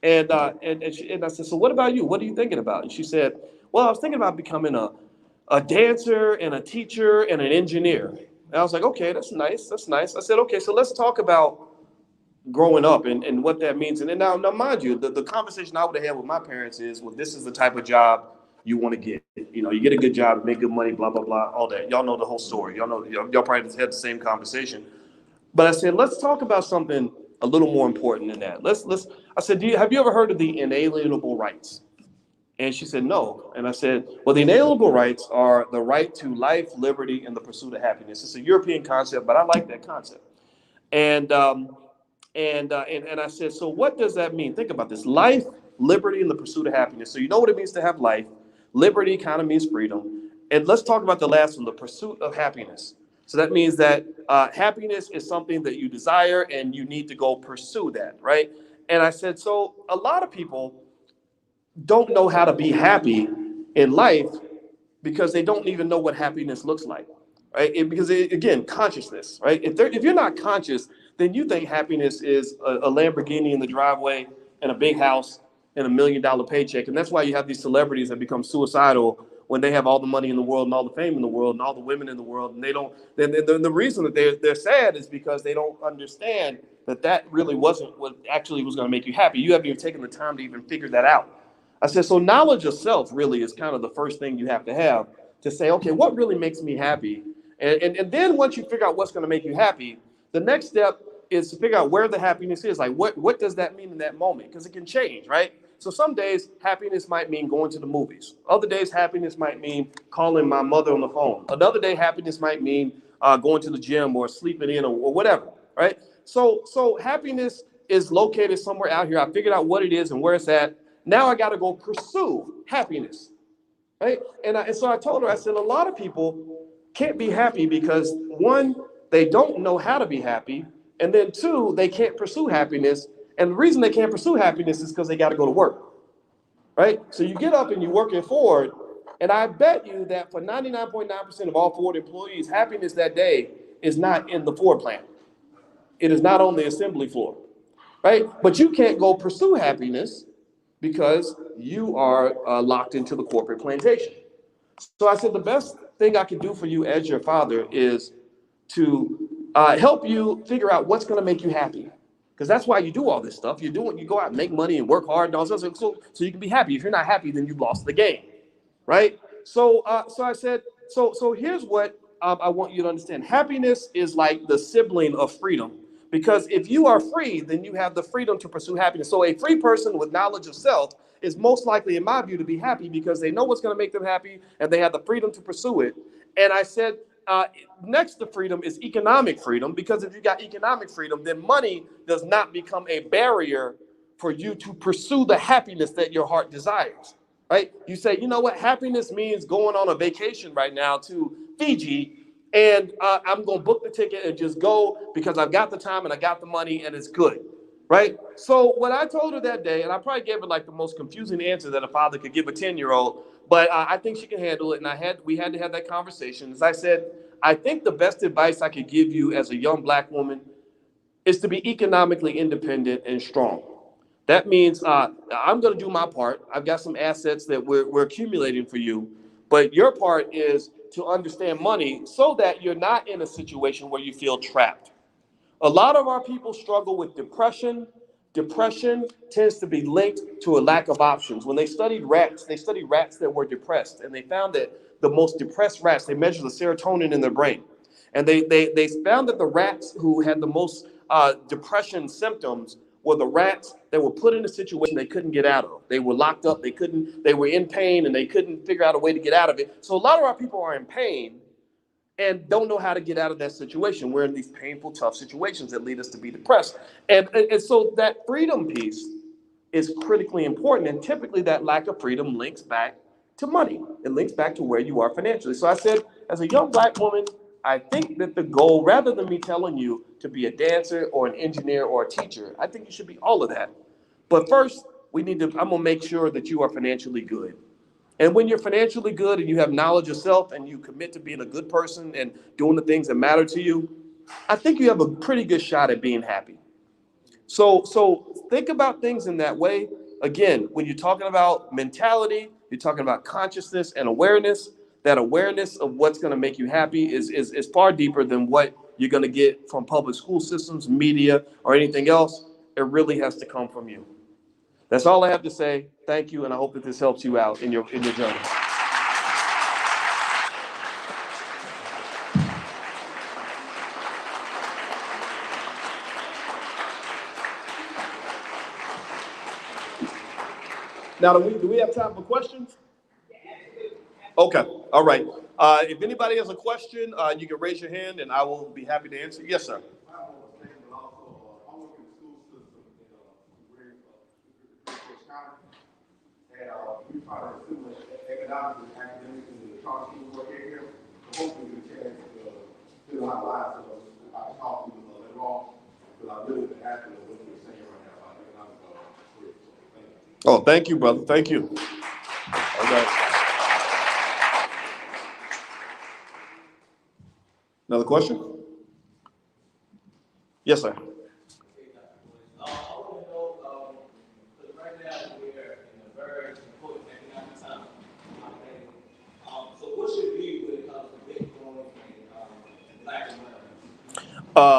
And I said, so what about you? What are you thinking about? And she said, well, I was thinking about becoming a dancer and a teacher and an engineer. And I was like, okay, that's nice. That's nice. I said, okay, so let's talk about growing up and what that means. And then now mind you, the conversation I would have had with my parents is, well, this is the type of job you want to get. You get a good job, make good money, blah, blah, blah, all that. Y'all know the whole story. Y'all probably had the same conversation. But I said, let's talk about something a little more important than that. I said, have you ever heard of the inalienable rights? And she said, no. And I said, well, the inalienable rights are the right to life, liberty, and the pursuit of happiness. It's a European concept, but I like that concept. And I said, so what does that mean? Think about this: life, liberty, and the pursuit of happiness. So you know what it means to have life. Liberty kind of means freedom. And let's talk about the last one, the pursuit of happiness. So that means that happiness is something that you desire and you need to go pursue that, right? And I said, so a lot of people don't know how to be happy in life because they don't even know what happiness looks like, right? Again, consciousness, right? If you're not conscious, then you think happiness is a Lamborghini in the driveway and a big house and $1 million paycheck. And that's why you have these celebrities that become suicidal when they have all the money in the world and all the fame in the world and all the women in the world. And they don't, then the reason that they're sad is because they don't understand that really wasn't what actually was going to make you happy. You haven't even taken the time to even figure that out. I said, so knowledge of self really is kind of the first thing you have to say, okay, what really makes me happy? And then once you figure out what's going to make you happy, the next step is to figure out where the happiness is. Like, what does that mean in that moment? Because it can change, right? So some days happiness might mean going to the movies. Other days happiness might mean calling my mother on the phone. Another day happiness might mean going to the gym or sleeping in or whatever, right? So happiness is located somewhere out here. I figured out what it is and where it's at. Now I got to go pursue happiness, right? And so I told her, I said, a lot of people can't be happy because, one, they don't know how to be happy. And then two, they can't pursue happiness. And the reason they can't pursue happiness is because they got to go to work, right? So you get up and you're working Ford, and I bet you that for 99.9% of all Ford employees, happiness that day is not in the Ford plant. It is not on the assembly floor, right? But you can't go pursue happiness because you are locked into the corporate plantation. So I said, the best thing I can do for you as your father is to help you figure out what's going to make you happy. Because that's why you do all this stuff. You go out and make money and work hard and all this stuff so you can be happy. If you're not happy, then you've lost the game, right? So I said, so here's what I want you to understand. Happiness is like the sibling of freedom, Because if you are free, then you have the freedom to pursue happiness. So a free person with knowledge of self is most likely, in my view, to be happy because they know what's going to make them happy and they have the freedom to pursue it. And I said, next to freedom is economic freedom, because if you got economic freedom, then money does not become a barrier for you to pursue the happiness that your heart desires, right? You say, you know what, happiness means going on a vacation right now to Fiji, and I'm going to book the ticket and just go because I've got the time and I got the money and it's good, right? So what I told her that day, and I probably gave her like the most confusing answer that a father could give a 10-year-old, but I think she can handle it. And we had to have that conversation. As I said, I think the best advice I could give you as a young black woman is to be economically independent and strong. That means I'm going to do my part. I've got some assets that we're accumulating for you, but your part is to understand money so that you're not in a situation where you feel trapped. A lot of our people struggle with depression. Depression tends to be linked to a lack of options. When they studied rats that were depressed, and they found that the most depressed rats, they measured the serotonin in their brain. And they found that the rats who had the most depression symptoms were the rats that were put in a situation they couldn't get out of. They were locked up, they were in pain, and they couldn't figure out a way to get out of it. So a lot of our people are in pain and don't know how to get out of that situation. We're in these painful, tough situations that lead us to be depressed. And so that freedom piece is critically important. And typically that lack of freedom links back to money. It links back to where you are financially. So I said, as a young black woman, I think that the goal, rather than me telling you to be a dancer or an engineer or a teacher, I think you should be all of that. But first, I'm gonna make sure that you are financially good. And when you're financially good and you have knowledge of self and you commit to being a good person and doing the things that matter to you, I think you have a pretty good shot at being happy. So think about things in that way. Again, when you're talking about mentality, you're talking about consciousness and awareness. That awareness of what's going to make you happy is far deeper than what you're going to get from public school systems, media, or anything else. It really has to come from you. That's all I have to say. Thank you, and I hope that this helps you out in your journey. Now, do we have time for questions? Okay, all right. If anybody has a question, you can raise your hand, and I will be happy to answer. Yes, sir. We try to assimilate economics and academics and the college student work here. So hopefully we get a chance to fill out lives. So I talk to them later on, because I really been asking them what they're saying right now about economic career. Thank you. Oh, thank you, brother. Thank you. All right. Another question? Yes, sir.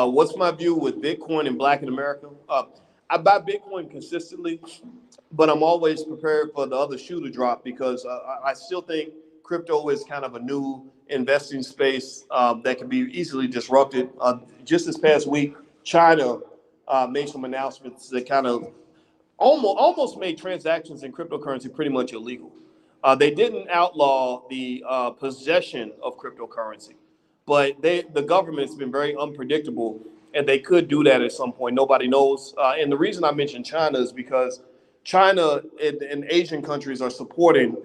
What's my view with Bitcoin and Black in America? I buy Bitcoin consistently, but I'm always prepared for the other shoe to drop because I still think crypto is kind of a new investing space that can be easily disrupted. Just this past week, China made some announcements that kind of almost made transactions in cryptocurrency pretty much illegal. They didn't outlaw the possession of cryptocurrency, but the government's been very unpredictable, and they could do that at some point. Nobody knows. And the reason I mentioned China is because China and Asian countries are supporting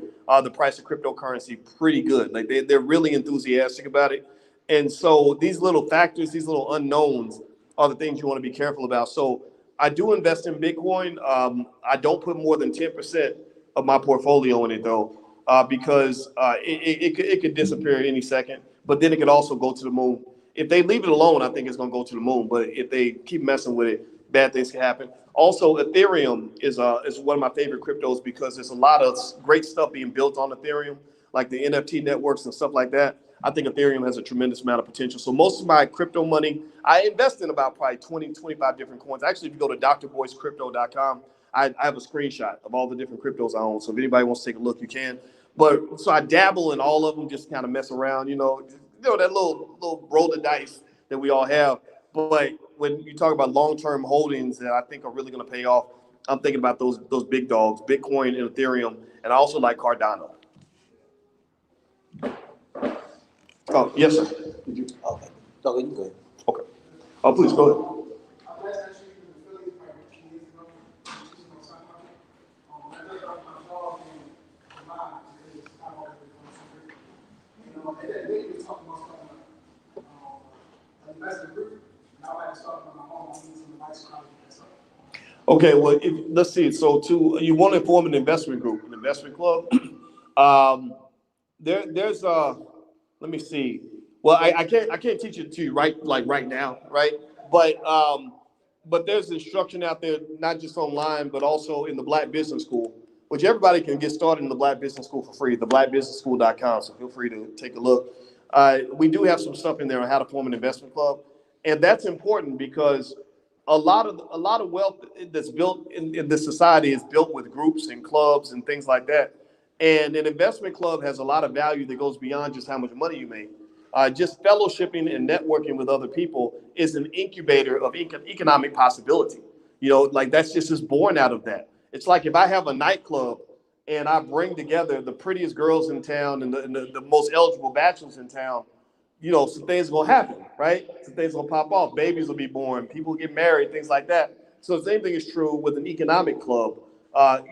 the price of cryptocurrency pretty good. Like they're really enthusiastic about it. And so these little factors, these little unknowns are the things you want to be careful about. So I do invest in Bitcoin. I don't put more than 10% of my portfolio in it though, because it could disappear any second, but then it could also go to the moon. If they leave it alone, I think it's going to go to the moon. But if they keep messing with it, bad things can happen. Also, Ethereum is one of my favorite cryptos because there's a lot of great stuff being built on Ethereum, like the NFT networks and stuff like that. I think Ethereum has a tremendous amount of potential. So most of my crypto money, I invest in about probably 20, 25 different coins. Actually, if you go to drboycecrypto.com, I have a screenshot of all the different cryptos I own. So if anybody wants to take a look, you can. But so I dabble in all of them, just kind of mess around, that little roll of dice that we all have. But when you talk about long-term holdings that I think are really going to pay off, I'm thinking about those big dogs, Bitcoin and Ethereum, and I also like Cardano. Oh, yes, sir. Did you? Okay. No, you good. Okay. Oh, please go ahead. Okay, well, let's see. So, you want to form an investment group, an investment club? There's let me see. Well, I can't teach it to you right now, right? But there's instruction out there, not just online, but also in the Black Business School, which everybody can get started in the Black Business School for free, theblackbusinessschool.com. So feel free to take a look. We do have some stuff in there on how to form an investment club, and that's important because a lot of wealth that's built in this society is built with groups and clubs and things like that. And an investment club has a lot of value that goes beyond just how much money you make. Just fellowshipping and networking with other people is an incubator of economic possibility. Like that's just born out of that. It's like if I have a nightclub and I bring together the prettiest girls in town and the most eligible bachelors in town, some things will happen, right? Some things will pop off. Babies will be born. People get married, things like that. So the same thing is true with an economic club.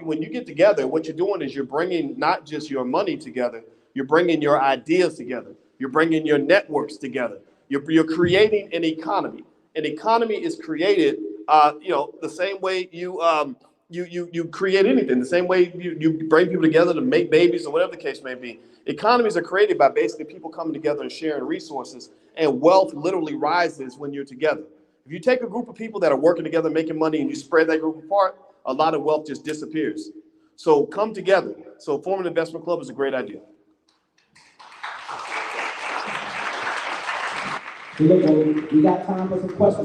When you get together, what you're doing is you're bringing not just your money together, you're bringing your ideas together. You're bringing your networks together. You're creating an economy. An economy is created, the same way you create anything, the same way you bring people together to make babies or whatever the case may be. Economies are created by basically people coming together and sharing resources, and wealth literally rises when you're together. If you take a group of people that are working together, making money, and you spread that group apart, a lot of wealth just disappears. So come together. So forming an investment club is a great idea. We got time for some questions.